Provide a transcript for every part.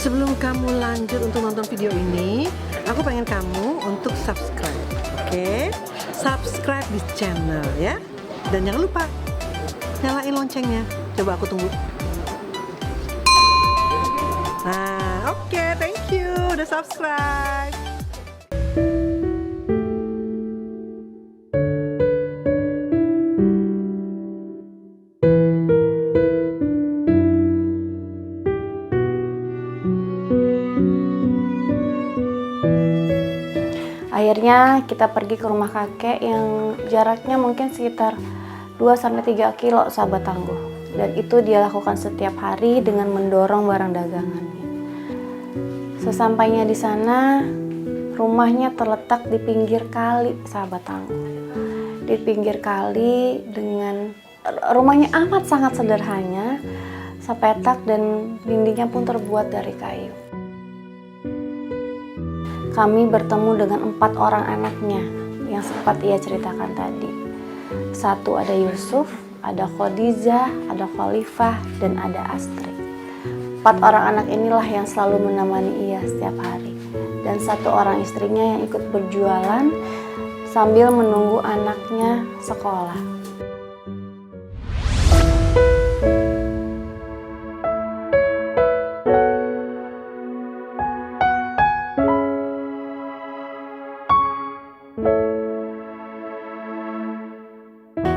Sebelum kamu lanjut untuk nonton video ini, aku pengen kamu untuk subscribe, oke? Subscribe di channel ya. Dan jangan lupa nyalain loncengnya. Coba aku tunggu. Nah, oke, thank you udah subscribe. Akhirnya kita pergi ke rumah kakek yang jaraknya mungkin sekitar 2-3 kilo, sahabat tangguh. Dan itu dia lakukan setiap hari dengan mendorong barang dagangannya. Sesampainya di sana, rumahnya terletak di pinggir kali, sahabat tangguh. Di pinggir kali dengan rumahnya amat sangat sederhana, sepetak dan dindingnya pun terbuat dari kayu. Kami bertemu dengan 4 orang anaknya yang sempat ia ceritakan tadi. Satu ada Yusuf, ada Khadijah, ada Khalifah, dan ada Astri. 4 orang anak inilah yang selalu menemani ia setiap hari. Dan 1 orang istrinya yang ikut berjualan sambil menunggu anaknya sekolah.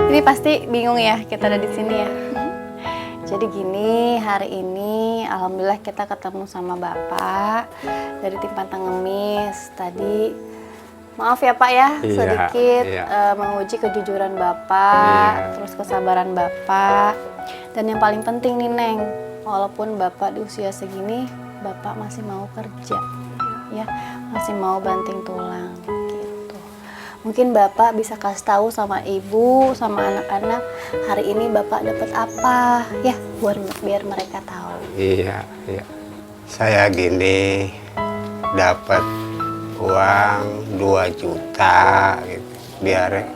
Ini pasti bingung ya kita ada di sini ya. Jadi gini, hari ini alhamdulillah kita ketemu sama Bapak dari tim Pantang Ngemis. Tadi maaf ya Pak ya, sedikit menguji kejujuran Bapak, terus kesabaran Bapak. Dan yang paling penting nih Neng, walaupun Bapak di usia segini, Bapak masih mau kerja, ya, masih mau banting tulang. Mungkin Bapak bisa kasih tahu sama Ibu, sama anak-anak hari ini Bapak dapat apa, ya, biar mereka tahu. Iya. Saya gini dapat uang 2 juta gitu. Biar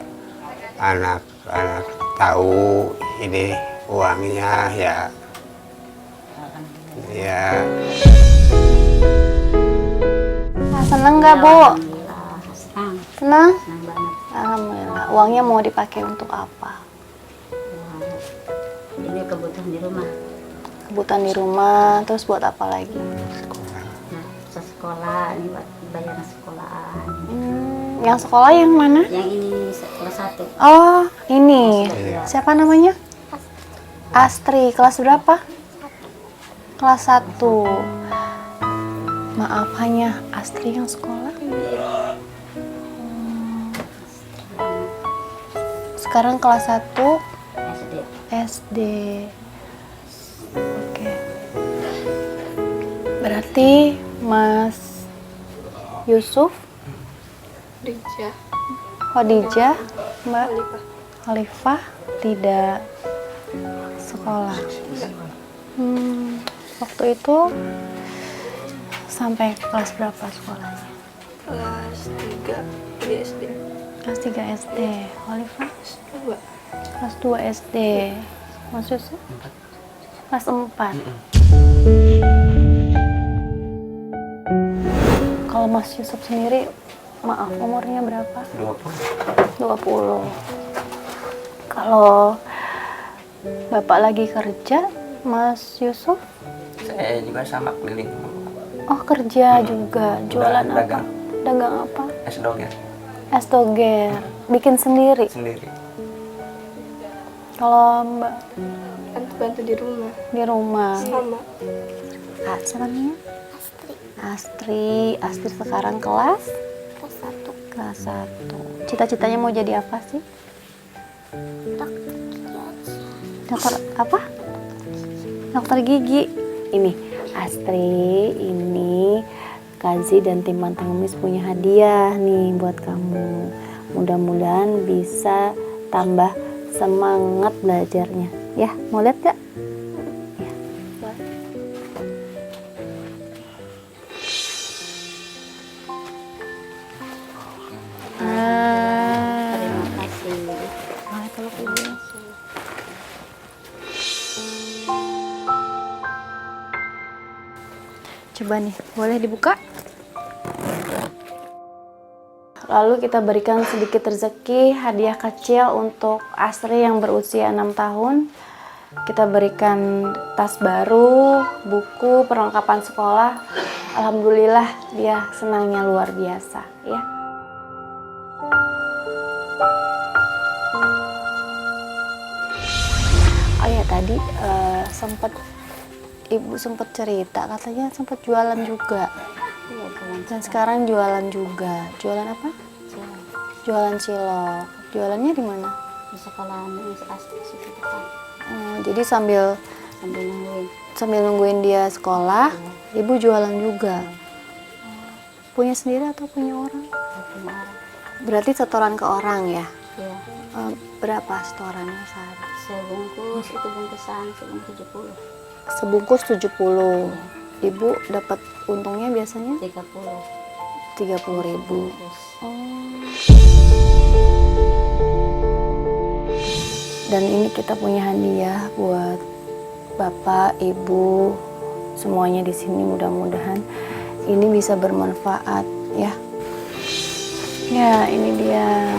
anak-anak tahu ini uangnya ya. Ya. Nah, seneng nggak Bu? Senang? Alhamdulillah. Uangnya mau dipakai untuk apa? Ini kebutuhan di rumah. Kebutuhan di rumah, terus buat apa lagi? Nah, sekolah, ini buat bayaran sekolahan. Yang sekolah yang mana? Yang ini kelas 1. Oh, ini. Iya. Siapa namanya? Astri. Kelas berapa? Kelas 1. Maaf, hanya Astri yang sekolah? Sekarang kelas 1 SD. Oke. Berarti Mas Yusuf, Khadijah, Mbak Khalifah tidak sekolah. Waktu itu sampai kelas berapa sekolahnya? Kelas 3 di SD. Kelas 3 SD. Khalifah? Kelas 2 SD. Mas Yusuf? Kelas 4. Kalau Mas Yusuf sendiri, maaf, umurnya berapa? 20. Kalau Bapak lagi kerja, Mas Yusuf? Saya juga sama keliling. Oh, kerja juga. Jualan apa? Dagang. Dagang apa? Es doger. Es doger. Bikin sendiri? Sendiri. Kalau Mbak? Bantu-bantu di rumah. Di rumah? Sama. Siapa namanya? Astri. Astri sekarang kelas? Kelas 1. Cita-citanya mau jadi apa sih? Dokter apa? Dokter gigi. Ini Astri, ini Kazi dan tim Pantang Ngemis punya hadiah nih buat kamu. Mudah-mudahan bisa tambah semangat belajarnya. Ya, mau lihat gak? Ya. Terima kasih. Peluk ibu. Coba nih, boleh dibuka? Lalu kita berikan sedikit rezeki, hadiah kecil untuk Asri yang berusia 6 tahun. Kita berikan tas baru, buku, perlengkapan sekolah. Alhamdulillah dia senangnya luar biasa ya. Oh ya tadi Ibu sempat cerita katanya sempat jualan juga. Iya, Dan sekarang jualan juga. Jualan apa? Jualan cilok. Jualannya di mana? di sekolah ini asli situ depan. Jadi sambil Sambil nungguin. nungguin dia sekolah, ibu jualan juga. Punya sendiri atau punya orang? Punya orang. Berarti setoran ke orang ya? Iya. Berapa setorannya sehari? Sebungkus itu bungkusan sebungkus 70. Sebungkus 70. Ibu dapat untungnya biasanya 30. 30.000. Terus Dan ini kita punya hadiah buat Bapak, Ibu, semuanya di sini, mudah-mudahan ini bisa bermanfaat ya. Ya, ini dia.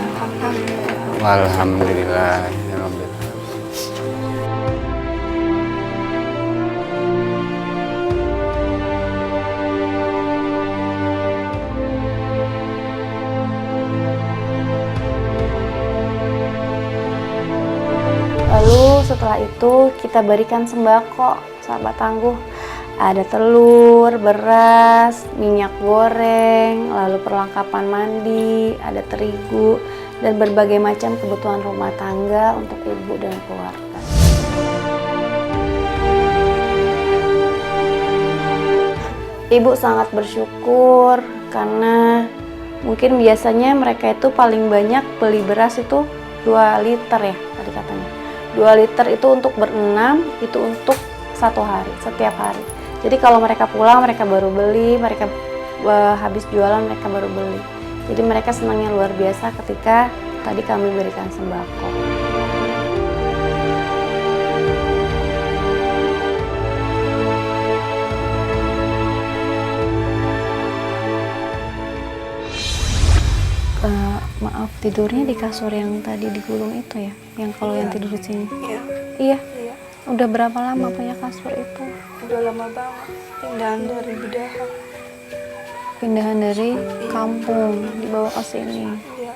Alhamdulillah. Lalu setelah itu kita berikan sembako, sahabat tangguh. Ada telur, beras, minyak goreng, lalu perlengkapan mandi, ada terigu, dan berbagai macam kebutuhan rumah tangga untuk ibu dan keluarga. Ibu sangat bersyukur karena mungkin biasanya mereka itu paling banyak beli beras itu 2 liter ya tadi katanya. 2 liter itu untuk berenam, itu untuk 1 hari, setiap hari. Jadi kalau mereka pulang, mereka baru beli, mereka habis jualan, mereka baru beli. Jadi mereka senangnya luar biasa ketika tadi kami berikan sembako. Maaf, tidurnya di kasur yang tadi digulung itu ya? Yang kalau yang tidur di sini? Iya. Iya? Iya. Udah berapa lama punya kasur itu? Udah lama banget. Pindahan dari Budaha. Pindahan dari kampung, dibawa ke sini. Iya.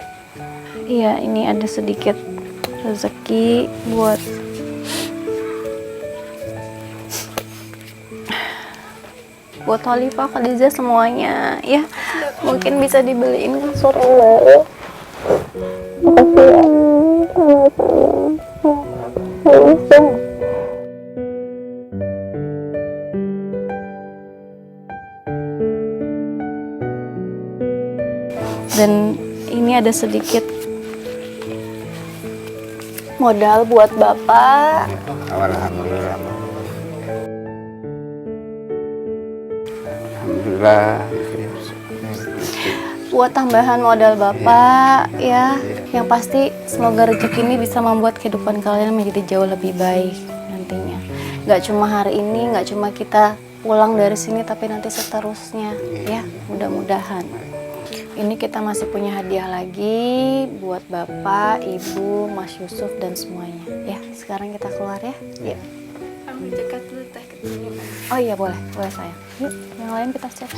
Iya, ini ada sedikit rezeki buat Khalifah, Khadijah semuanya ya. Mungkin bisa dibeliin kasur yang baru. Makasih ya. Dan ini ada sedikit modal buat Bapak. Alhamdulillah. Alhamdulillah. Buat tambahan modal Bapak ya. Yang pasti semoga rezeki ini bisa membuat kehidupan kalian menjadi jauh lebih baik nantinya. Gak cuma hari ini, gak cuma kita pulang dari sini, tapi nanti seterusnya ya, mudah-mudahan. Ini kita masih punya hadiah lagi buat Bapak, Ibu, Mas Yusuf dan semuanya ya. Sekarang kita keluar ya. Yuk. Ambil dekat dulu teh kecilnya. Oh iya boleh sayang. Yuk, yang lain kita siap.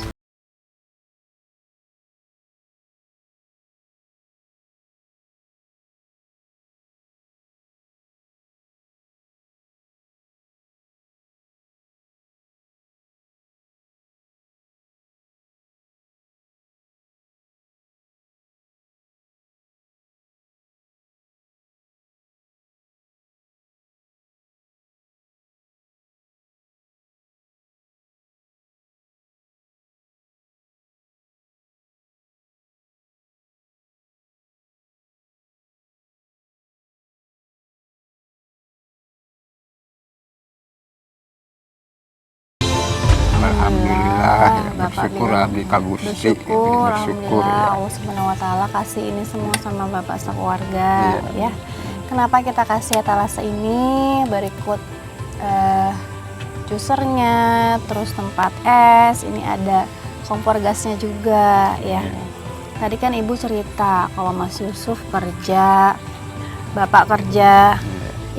Alhamdulillah. Bapak Bersyukur bilang, abdi ka Gusti. bersyukur, Bersyukur alhamdulillah ya. Allah Subhanahu wa taala kasih ini semua sama Bapak sekeluarga ya. Kenapa kita kasih etalase ini? Berikut jusernya, terus tempat es, ini ada kompor gasnya juga ya. Tadi kan Ibu cerita kalau Mas Yusuf kerja, Bapak kerja,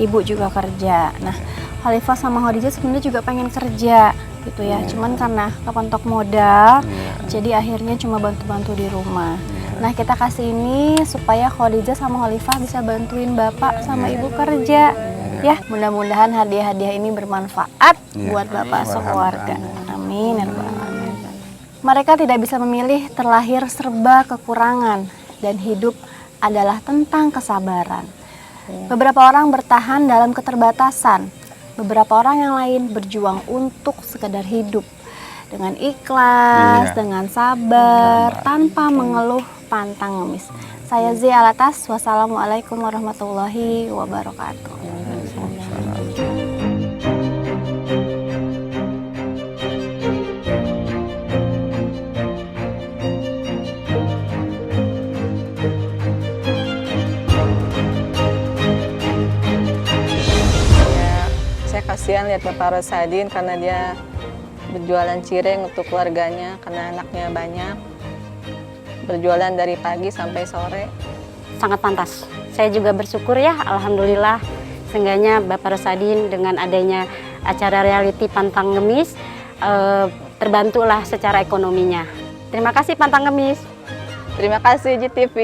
Ibu juga kerja. Nah, Khalifah sama Khadijah sebenarnya juga pengen kerja gitu ya. Cuman karena kepentok modal, jadi akhirnya cuma bantu-bantu di rumah. Nah, kita kasih ini supaya Khadijah sama Khalifah bisa bantuin Bapak sama Ibu kerja. Ya, mudah-mudahan hadiah-hadiah ini bermanfaat buat Bapak sekeluarga. Amin ya rabbal alamin. Mereka tidak bisa memilih, terlahir serba kekurangan, dan hidup adalah tentang kesabaran. Beberapa orang bertahan dalam keterbatasan, beberapa orang yang lain berjuang untuk sekedar hidup dengan ikhlas, dengan sabar, tanpa mengeluh pantang ngemis. Saya Zia Alatas, wassalamualaikum warahmatullahi wabarakatuh. Saya kasihan lihat Bapak Rosadin karena dia berjualan cireng untuk keluarganya karena anaknya banyak. Berjualan dari pagi sampai sore. Sangat pantas. Saya juga bersyukur ya, alhamdulillah. Seenggaknya Bapak Rosadin dengan adanya acara reality Pantang Ngemis, terbantulah secara ekonominya. Terima kasih Pantang Ngemis. Terima kasih GTV.